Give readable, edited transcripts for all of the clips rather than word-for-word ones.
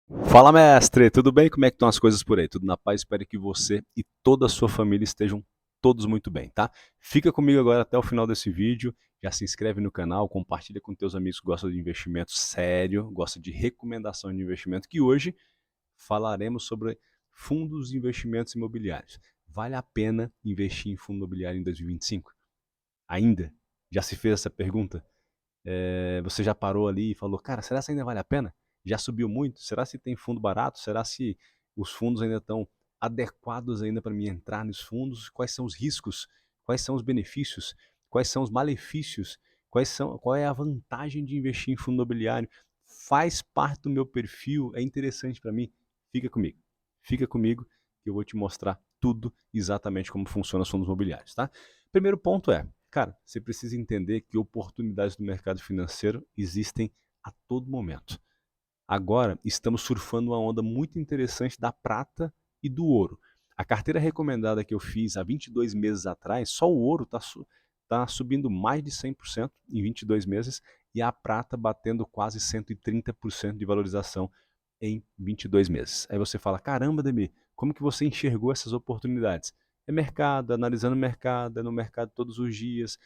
Fala, mestre, tudo bem? Como é que estão as coisas por aí? Tudo na paz? Espero que você e toda a sua família estejam todos muito bem, tá? Fica comigo agora até o final desse vídeo, já se inscreve no canal, compartilha com teus amigos que gostam de investimento sério, gostam de recomendação de investimento, que hoje falaremos sobre fundos de investimentos imobiliários. Vale a pena investir em fundo imobiliário em 2025? Ainda? Já se fez essa pergunta? Você já parou ali e falou, cara, será que ainda vale a pena? Já subiu muito? Será se tem fundo barato? Será se os fundos ainda estão adequados ainda para mim entrar nos fundos? Quais são os riscos? Quais são os benefícios? Quais são os malefícios? Qual é a vantagem de investir em fundo imobiliário? Faz parte do meu perfil? É interessante para mim? Fica comigo. Fica comigo que eu vou te mostrar tudo exatamente como funciona os fundos imobiliários, tá? Primeiro ponto é, cara, você precisa entender que oportunidades do mercado financeiro existem a todo momento. Agora, estamos surfando uma onda muito interessante da prata e do ouro. A carteira recomendada que eu fiz há 22 meses atrás, só o ouro tá subindo mais de 100% em 22 meses e a prata batendo quase 130% de valorização em 22 meses. Aí você fala, caramba, Demir, como que você enxergou essas oportunidades? É mercado, analisando o mercado, é no mercado todos os dias,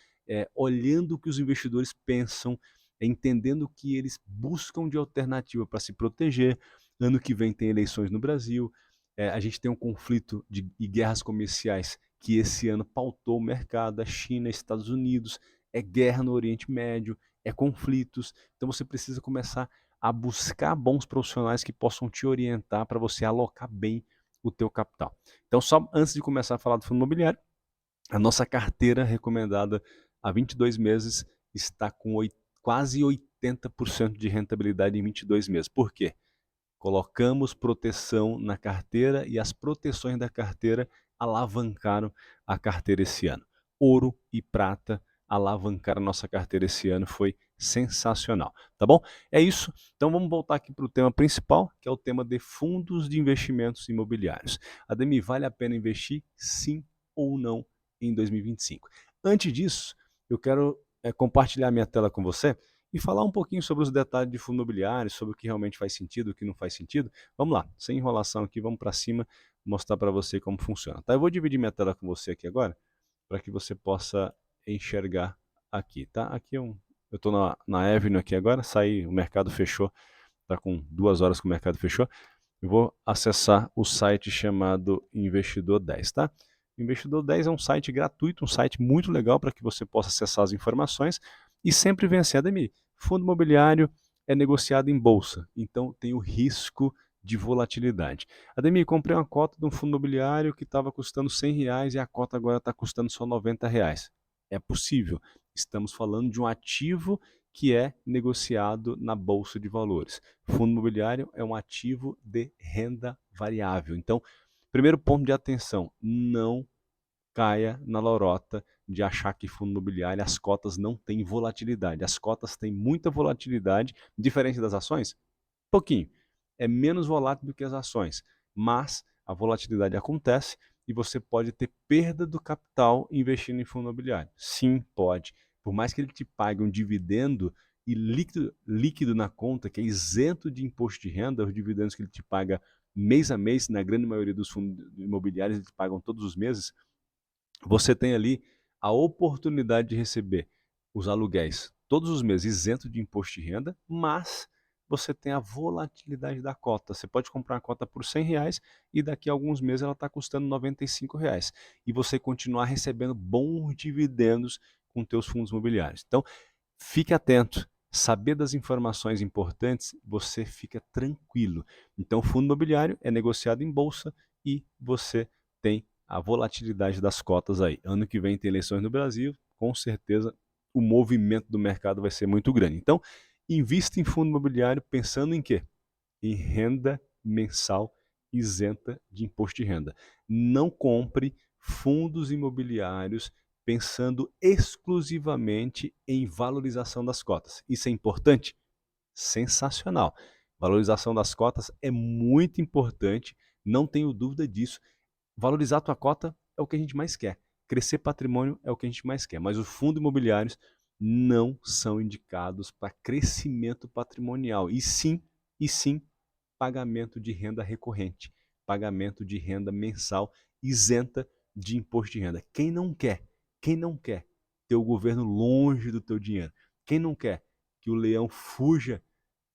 olhando o que os investidores pensam, entendendo o que eles buscam de alternativa para se proteger. Ano que vem tem eleições no Brasil, a gente tem um conflito e guerras comerciais que esse ano pautou o mercado, a China, Estados Unidos, é guerra no Oriente Médio, é conflitos. Então você precisa começar a buscar bons profissionais que possam te orientar para você alocar bem o teu capital. Então, só antes de começar a falar do fundo imobiliário, a nossa carteira recomendada há 22 meses está com quase 80% de rentabilidade em 22 meses. Por quê? Colocamos proteção na carteira e as proteções da carteira alavancaram a carteira esse ano. Ouro e prata alavancaram a nossa carteira esse ano, foi sensacional, tá bom? É isso, então vamos voltar aqui para o tema principal, que é o tema de fundos de investimentos imobiliários. Ademir, vale a pena investir sim ou não em 2025? Antes disso, eu quero compartilhar minha tela com você e falar um pouquinho sobre os detalhes de fundo imobiliário, sobre o que realmente faz sentido, o que não faz sentido. Vamos lá, sem enrolação aqui, vamos para cima, mostrar para você como funciona. Tá? Eu vou dividir minha tela com você aqui agora, para que você possa enxergar aqui, tá? Aqui eu estou na Avenue aqui agora, saí, o mercado fechou, está com 2 horas que o mercado fechou. Eu vou acessar o site chamado Investidor 10, tá? O Investidor 10 é um site gratuito, um site muito legal para que você possa acessar as informações e sempre vencer. Ademir, fundo imobiliário é negociado em bolsa, então tem o risco de volatilidade. Ademir, comprei uma cota de um fundo imobiliário que estava custando R$ 100 e a cota agora está custando só R$ 90. É possível. Estamos falando de um ativo que é negociado na bolsa de valores. Fundo imobiliário é um ativo de renda variável. Então, primeiro ponto de atenção, não caia na lorota de achar que fundo imobiliário as cotas não têm volatilidade. As cotas têm muita volatilidade, diferente das ações, pouquinho. É menos volátil do que as ações, mas a volatilidade acontece e você pode ter perda do capital investindo em fundo imobiliário. Sim, pode. Por mais que ele te pague um dividendo e líquido na conta, que é isento de imposto de renda, os dividendos que ele te paga mês a mês, na grande maioria dos fundos imobiliários, eles pagam todos os meses, você tem ali a oportunidade de receber os aluguéis todos os meses isento de imposto de renda, mas você tem a volatilidade da cota. Você pode comprar uma cota por R$ 100 e daqui a alguns meses ela está custando R$ 95. E você continuar recebendo bons dividendos com teus fundos imobiliários. Então, fique atento. Saber das informações importantes, você fica tranquilo. Então, o fundo imobiliário é negociado em bolsa e você tem a volatilidade das cotas aí. Ano que vem tem eleições no Brasil, com certeza o movimento do mercado vai ser muito grande. Então, invista em fundo imobiliário pensando em quê? Em renda mensal isenta de imposto de renda. Não compre fundos imobiliários pensando exclusivamente em valorização das cotas. Isso é importante? Sensacional. Valorização das cotas é muito importante, não tenho dúvida disso. Valorizar a tua cota é o que a gente mais quer. Crescer patrimônio é o que a gente mais quer. Mas os fundos imobiliários não são indicados para crescimento patrimonial. E sim pagamento de renda recorrente, pagamento de renda mensal isenta de imposto de renda. Quem não quer ter o governo longe do teu dinheiro? Quem não quer que o leão fuja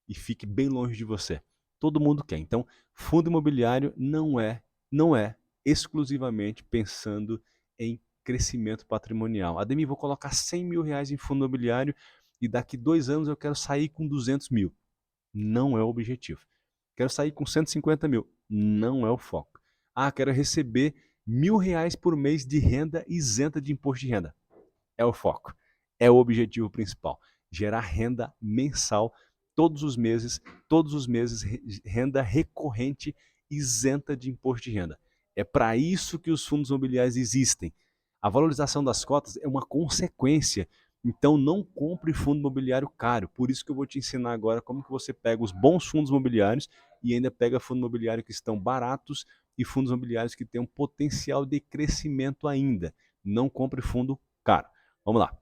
e fique bem longe de você? Todo mundo quer. Então, fundo imobiliário não é exclusivamente pensando em crescimento patrimonial. Ademir, vou colocar 100 mil reais em fundo imobiliário e daqui 2 anos eu quero sair com 200 mil. Não é o objetivo. Quero sair com 150 mil. Não é o foco. Ah, quero receber R$ 1.000 por mês de renda isenta de imposto de renda. É o foco. É o objetivo principal. Gerar renda mensal todos os meses, renda recorrente isenta de imposto de renda. É para isso que os fundos imobiliários existem. A valorização das cotas é uma consequência. Então não compre fundo imobiliário caro. Por isso que eu vou te ensinar agora como que você pega os bons fundos imobiliários e ainda pega fundos imobiliários que estão baratos e fundos imobiliários que têm um potencial de crescimento ainda. Não compre fundo caro. Vamos lá.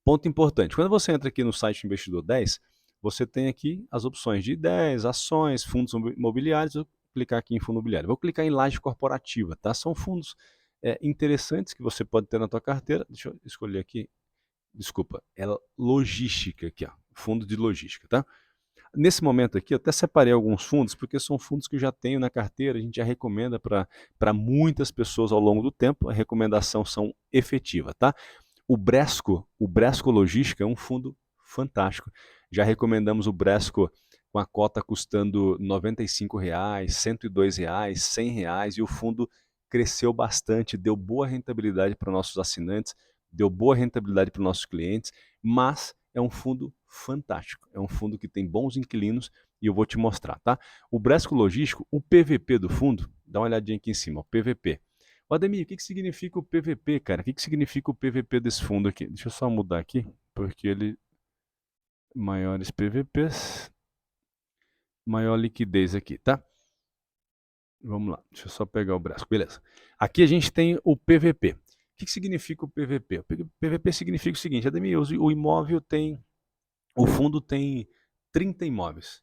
Ponto importante. Quando você entra aqui no site Investidor 10, você tem aqui as opções de 10, ações, fundos imobiliários. Eu vou clicar aqui em fundo imobiliário. Vou clicar em laje corporativa, tá? São fundos interessantes que você pode ter na tua carteira. Deixa eu escolher aqui. Desculpa, é logística aqui, ó. Fundo de logística, tá? Nesse momento aqui, eu até separei alguns fundos, porque são fundos que eu já tenho na carteira, a gente já recomenda para muitas pessoas ao longo do tempo, a recomendação são efetiva, tá? O Bresco Logística é um fundo fantástico. Já recomendamos o Bresco com a cota custando R$ 95, R$ 102, R$ 100, e o fundo cresceu bastante, deu boa rentabilidade para nossos assinantes, deu boa rentabilidade para nossos clientes, mas é um fundo fantástico. É um fundo que tem bons inquilinos e eu vou te mostrar, tá? O Bresco Logístico, o PVP do fundo, dá uma olhadinha aqui em cima, o PVP. O Ademir, o que significa o PVP, cara? O que significa o PVP desse fundo aqui? Deixa eu só mudar aqui, porque ele... Maiores PVPs, maior liquidez aqui, tá? Vamos lá, deixa eu só pegar o braço. Beleza. Aqui a gente tem o PVP. O que significa o PVP? O PVP significa o seguinte, Ademir, o imóvel tem... O fundo tem 30 imóveis.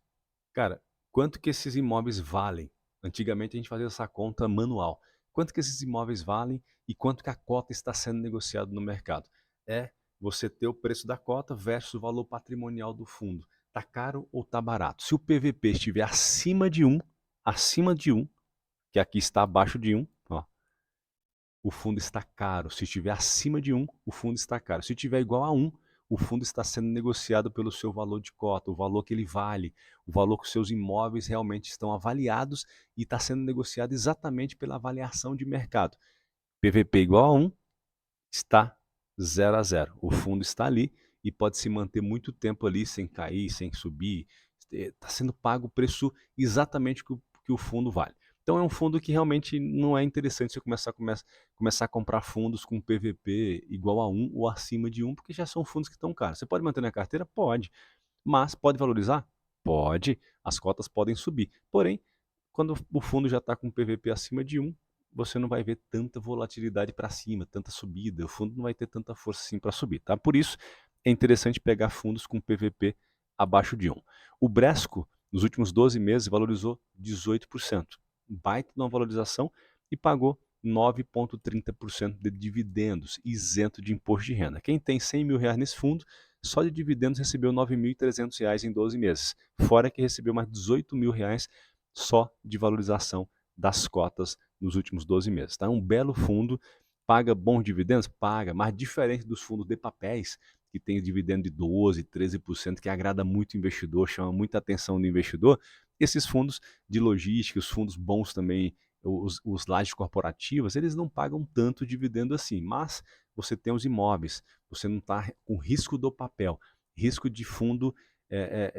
Cara, quanto que esses imóveis valem? Antigamente a gente fazia essa conta manual. Quanto que esses imóveis valem e quanto que a cota está sendo negociada no mercado? É você ter o preço da cota versus o valor patrimonial do fundo. Tá caro ou tá barato? Se o PVP estiver acima de um, que aqui está abaixo de um, ó, o fundo está caro. Se estiver acima de um, o fundo está caro. Se estiver igual a um, o fundo está sendo negociado pelo seu valor de cota, o valor que ele vale, o valor que os seus imóveis realmente estão avaliados e está sendo negociado exatamente pela avaliação de mercado. PVP igual a 1, está 0 a 0. O fundo está ali e pode se manter muito tempo ali sem cair, sem subir. Está sendo pago o preço exatamente que o fundo vale. Então é um fundo que realmente não é interessante você começar a comprar fundos com PVP igual a 1 ou acima de 1, porque já são fundos que estão caros. Você pode manter na carteira? Pode. Mas pode valorizar? Pode. As cotas podem subir. Porém, quando o fundo já está com PVP acima de 1, você não vai ver tanta volatilidade para cima, tanta subida. O fundo não vai ter tanta força assim para subir, tá? Por isso, é interessante pegar fundos com PVP abaixo de 1. O Bresco, nos últimos 12 meses, valorizou 18%. Baita de uma valorização e pagou 9,30% de dividendos, isento de imposto de renda. Quem tem 100 mil reais nesse fundo, só de dividendos recebeu R$ 9.300 em 12 meses. Fora que recebeu mais 18 mil reais só de valorização das cotas nos últimos 12 meses. Tá? Um belo fundo, paga bons dividendos? Paga, mas diferente dos fundos de papéis, que tem dividendo de 12%, 13%, que agrada muito o investidor, chama muita atenção do investidor, esses fundos de logística, os fundos bons também, os lajes corporativas, eles não pagam tanto dividendo assim, mas você tem os imóveis, você não está com risco do papel, risco de fundo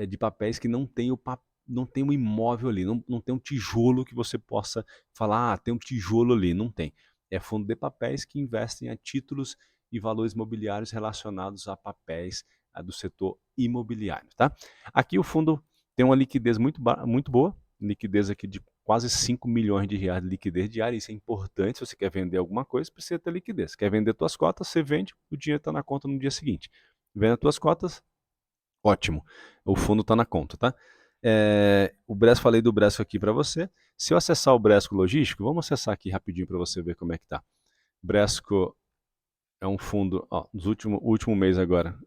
de papéis que não tem o imóvel ali, não tem um tijolo que você possa falar, tem um tijolo ali, não tem. É fundo de papéis que investem a títulos e valores imobiliários relacionados a papéis do setor imobiliário, tá? Aqui o fundo tem uma liquidez muito boa, liquidez aqui de quase 5 milhões de reais de liquidez diária, isso é importante, se você quer vender alguma coisa, precisa ter liquidez. Quer vender suas cotas, você vende, o dinheiro está na conta no dia seguinte. Vende as suas cotas, ótimo, o fundo está na conta, tá? O Bresco, falei do Bresco aqui para você. Se eu acessar o Bresco Logístico, vamos acessar aqui rapidinho para você ver como é que tá. Bresco é um fundo, ó, último mês agora,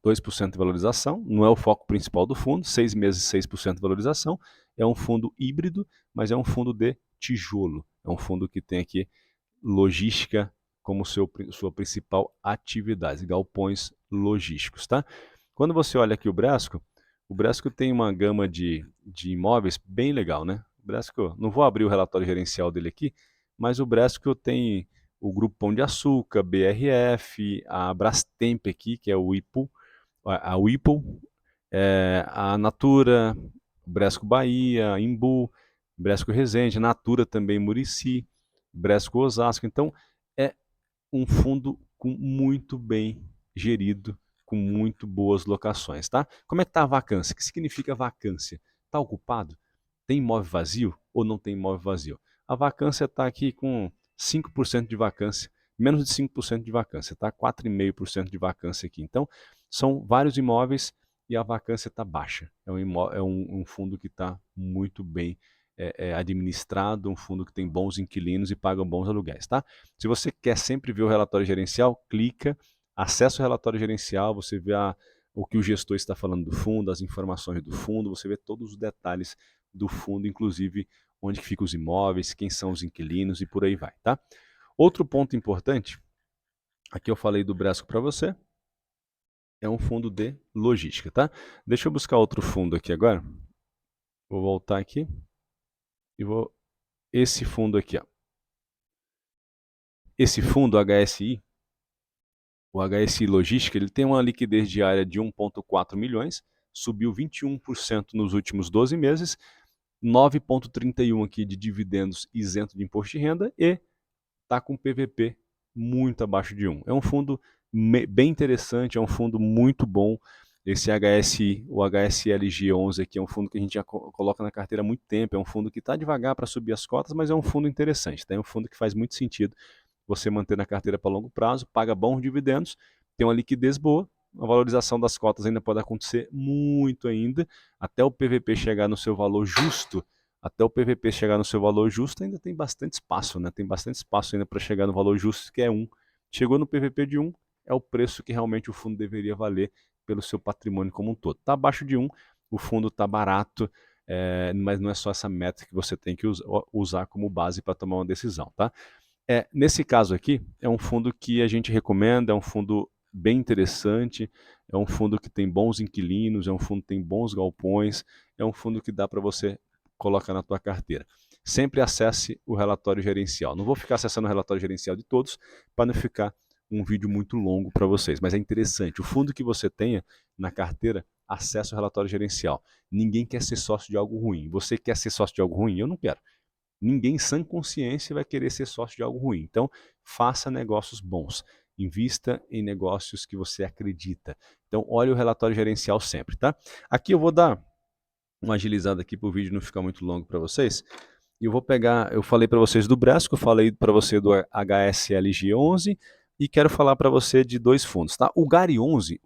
2% de valorização, não é o foco principal do fundo, 6 meses 6% de valorização, é um fundo híbrido, mas é um fundo de tijolo, é um fundo que tem aqui logística como sua principal atividade, galpões logísticos, tá? Quando você olha aqui o Bresco tem uma gama de imóveis bem legal, né? O Bresco, não vou abrir o relatório gerencial dele aqui, mas o Bresco tem o Grupo Pão de Açúcar, BRF, a Brastemp aqui, que é o Whirlpool, a Whirlpool, a Natura, Bresco Bahia, Imbu, Bresco Resende, Natura também Murici, Bresco Osasco. Então, é um fundo muito bem gerido, com muito boas locações, tá? Como é que está a vacância? O que significa vacância? Está ocupado? Tem imóvel vazio ou não tem imóvel vazio? A vacância está aqui com 5% de vacância, menos de 5% de vacância, tá? 4,5% de vacância aqui. Então, são vários imóveis e a vacância está baixa. É um fundo que está muito bem administrado, um fundo que tem bons inquilinos e paga bons aluguéis, tá? Se você quer sempre ver o relatório gerencial, clica, acessa o relatório gerencial, você vê o que o gestor está falando do fundo, as informações do fundo, você vê todos os detalhes do fundo, inclusive onde ficam os imóveis, quem são os inquilinos e por aí vai, tá? Outro ponto importante, aqui eu falei do Bresco para você, é um fundo de logística, tá? Deixa eu buscar outro fundo aqui agora. Vou voltar aqui e vou... Esse fundo aqui, ó. Esse fundo HSI, o HSI Logística, ele tem uma liquidez diária de 1,4 milhões, subiu 21% nos últimos 12 meses, 9,31 aqui de dividendos isento de imposto de renda e está com PVP muito abaixo de 1. É um fundo bem interessante, é um fundo muito bom. Esse HSI, o HSLG11 aqui é um fundo que a gente já coloca na carteira há muito tempo, é um fundo que está devagar para subir as cotas, mas é um fundo interessante, tá? É um fundo que faz muito sentido você manter na carteira para longo prazo, paga bons dividendos, tem uma liquidez boa, a valorização das cotas ainda pode acontecer muito ainda, até o PVP chegar no seu valor justo, até o PVP chegar no seu valor justo ainda tem bastante espaço, né? Tem bastante espaço ainda para chegar no valor justo, que é 1. Chegou no PVP de 1, é o preço que realmente o fundo deveria valer pelo seu patrimônio como um todo. Está abaixo de 1, o fundo está barato, mas não é só essa métrica que você tem que usar como base para tomar uma decisão, tá? Nesse caso aqui, é um fundo que a gente recomenda, é um fundo bem interessante, é um fundo que tem bons inquilinos, é um fundo que tem bons galpões, é um fundo que dá para você colocar na tua carteira. Sempre acesse o relatório gerencial. Não vou ficar acessando o relatório gerencial de todos, para não ficar um vídeo muito longo para vocês, mas é interessante. O fundo que você tenha na carteira, acesse o relatório gerencial. Ninguém quer ser sócio de algo ruim. Você quer ser sócio de algo ruim? Eu não quero. Ninguém em sã consciência vai querer ser sócio de algo ruim. Então, faça negócios bons. Invista em negócios que você acredita. Então, olhe o relatório gerencial sempre, tá? Aqui eu vou dar uma agilizada aqui para o vídeo não ficar muito longo para vocês. E eu vou pegar, eu falei para vocês do Bresco, eu falei para você do HSLG11 e quero falar para você de dois fundos, tá? O Gari 11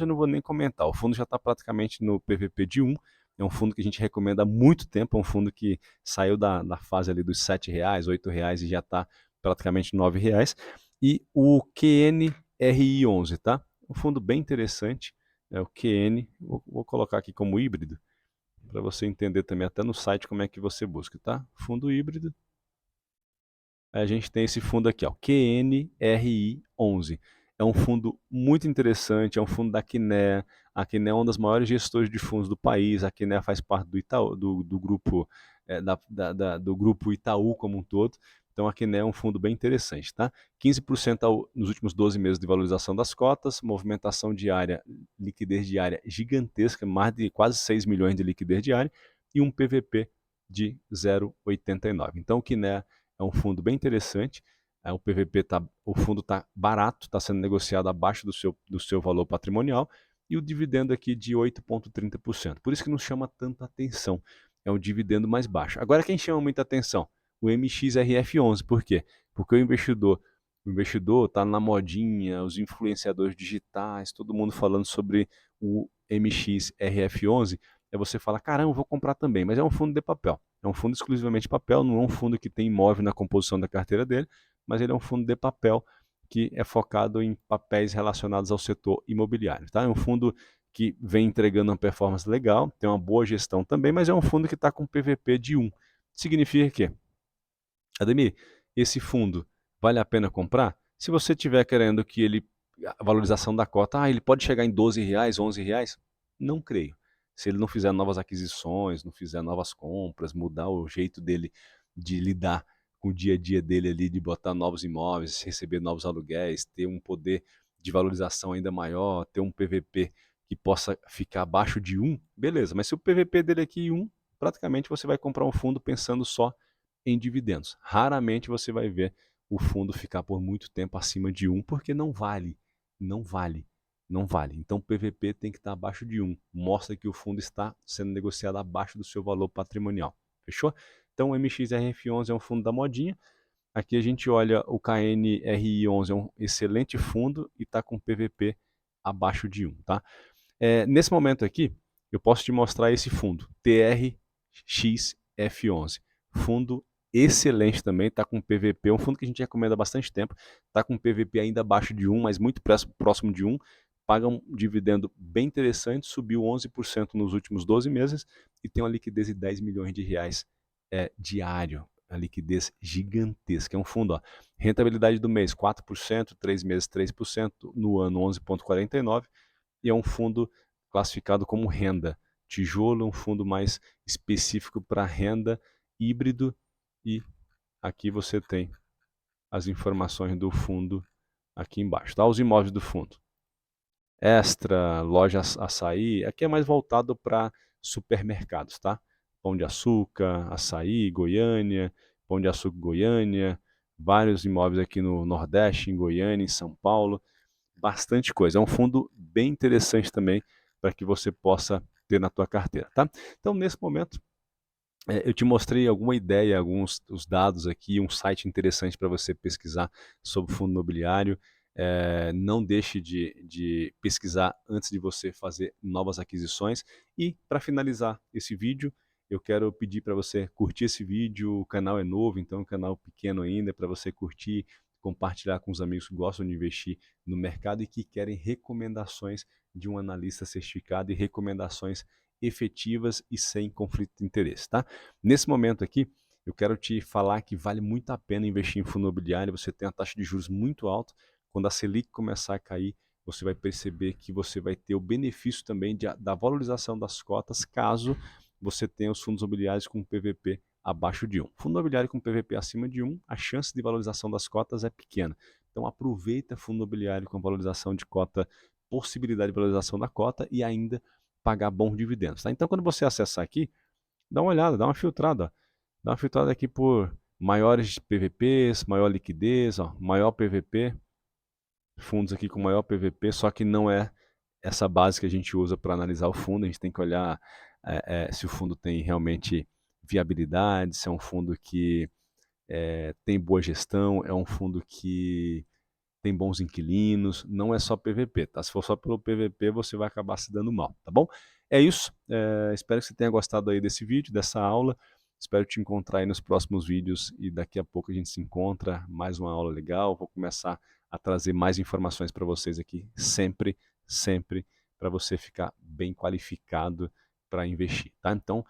eu não vou nem comentar, o fundo já está praticamente no PVP de 1, é um fundo que a gente recomenda há muito tempo, é um fundo que saiu da fase ali dos R$7, R$8 e já está praticamente R$9. E o QNRI11, tá? Um fundo bem interessante, é o QN, vou colocar aqui como híbrido, para você entender também até no site como é que você busca, tá? Fundo híbrido. Aí a gente tem esse fundo aqui, ó, QNRI11. É um fundo muito interessante, é um fundo da Quinéa. A Quinéa é uma das maiores gestoras de fundos do país. A Quinéa faz parte do Itaú, do grupo, do grupo Itaú como um todo. Então a Quinéa é um fundo bem interessante, tá? 15% nos últimos 12 meses de valorização das cotas, movimentação diária, liquidez diária gigantesca, mais de quase 6 milhões de liquidez diária e um PVP de 0,89. Então o Quinéa é um fundo bem interessante. O fundo está barato, está sendo negociado abaixo do seu valor patrimonial e o dividendo aqui de 8,30%. Por isso que não chama tanta atenção. É um dividendo mais baixo. Agora quem chama muita atenção? O MXRF11. Por quê? Porque o investidor está na modinha, os influenciadores digitais, todo mundo falando sobre o MXRF11. é você falar, caramba, vou comprar também, mas é um fundo de papel. É um fundo exclusivamente de papel, não é um fundo que tem imóvel na composição da carteira dele, mas ele é um fundo de papel que é focado em papéis relacionados ao setor imobiliário. Tá? É um fundo que vem entregando uma performance legal, tem uma boa gestão também, mas é um fundo que está com PVP de 1. Significa que, Ademir, esse fundo vale a pena comprar? Se você estiver querendo que ele, a valorização da cota, ele pode chegar em R$ 12, R$ 11? Não creio. Se ele não fizer novas aquisições, não fizer novas compras, mudar o jeito dele de lidar com o dia a dia dele ali, de botar novos imóveis, receber novos aluguéis, ter um poder de valorização ainda maior, ter um PVP que possa ficar abaixo de 1, beleza. Mas se o PVP dele aqui é 1, praticamente você vai comprar um fundo pensando só em dividendos. Raramente você vai ver o fundo ficar por muito tempo acima de 1, porque não vale, não vale, não vale. Então o PVP tem que estar abaixo de 1. Mostra que o fundo está sendo negociado abaixo do seu valor patrimonial. Fechou? Então o MXRF11 é um fundo da modinha. Aqui a gente olha o KNRI11, é um excelente fundo e está com PVP abaixo de 1. Tá? Nesse momento aqui, eu posso te mostrar esse fundo, TRXF11. Fundo excelente também, está com PVP, um fundo que a gente recomenda há bastante tempo, está com PVP ainda abaixo de 1, mas muito próximo de 1, paga um dividendo bem interessante, subiu 11% nos últimos 12 meses e tem uma liquidez de R$ 10 milhões diário, a liquidez gigantesca. É um fundo, rentabilidade do mês 4%, 3 meses 3%, no ano 11,49%, e é um fundo classificado como renda. Tijolo é um fundo mais específico para renda, híbrido, e aqui você tem as informações do fundo aqui embaixo. Tá? Os imóveis do fundo. Extra, loja açaí, aqui é mais voltado para supermercados, tá? Pão de Açúcar, Açaí, Goiânia, Pão de Açúcar Goiânia, vários imóveis aqui no Nordeste, em Goiânia, em São Paulo, bastante coisa. É um fundo bem interessante também para que você possa ter na tua carteira, tá? Então, nesse momento, eu te mostrei alguma ideia, alguns os dados aqui, um site interessante para você pesquisar sobre fundo imobiliário. Não deixe de pesquisar antes de você fazer novas aquisições. E para finalizar esse vídeo, eu quero pedir para você curtir esse vídeo. O canal é novo, então é um canal pequeno ainda, para você curtir, compartilhar com os amigos que gostam de investir no mercado e que querem recomendações de um analista certificado e recomendações efetivas e sem conflito de interesse, tá? Nesse momento aqui, eu quero te falar que vale muito a pena investir em fundo imobiliário, você tem uma taxa de juros muito alta, quando a Selic começar a cair, você vai perceber que você vai ter o benefício também da valorização das cotas, caso você tenha os fundos imobiliários com PVP abaixo de 1. Fundo imobiliário com PVP acima de 1, a chance de valorização das cotas é pequena. Então aproveita fundo imobiliário com valorização de cota, possibilidade de valorização da cota e ainda pagar bons dividendos. Tá? Então, quando você acessar aqui, dá uma olhada, dá uma filtrada. Dá uma filtrada aqui por maiores PVPs, maior liquidez, maior PVP, fundos aqui com maior PVP, só que não é essa base que a gente usa para analisar o fundo. A gente tem que olhar se o fundo tem realmente viabilidade, se é um fundo que tem boa gestão, é um fundo que tem bons inquilinos, não é só PVP, tá? Se for só pelo PVP, você vai acabar se dando mal, tá bom? É isso, espero que você tenha gostado aí desse vídeo, dessa aula, espero te encontrar aí nos próximos vídeos e daqui a pouco a gente se encontra, mais uma aula legal, vou começar a trazer mais informações para vocês aqui, sempre, sempre, para você ficar bem qualificado para investir, tá? Então,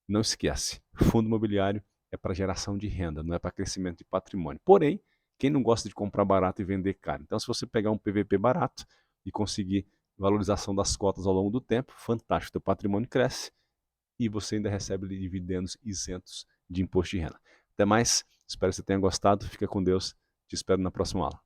não esquece, fundo imobiliário é para geração de renda, não é para crescimento de patrimônio. Porém, quem não gosta de comprar barato e vender caro? Então, se você pegar um PVP barato e conseguir valorização das cotas ao longo do tempo, fantástico, teu patrimônio cresce e você ainda recebe dividendos isentos de imposto de renda. Até mais, espero que você tenha gostado, fica com Deus, te espero na próxima aula.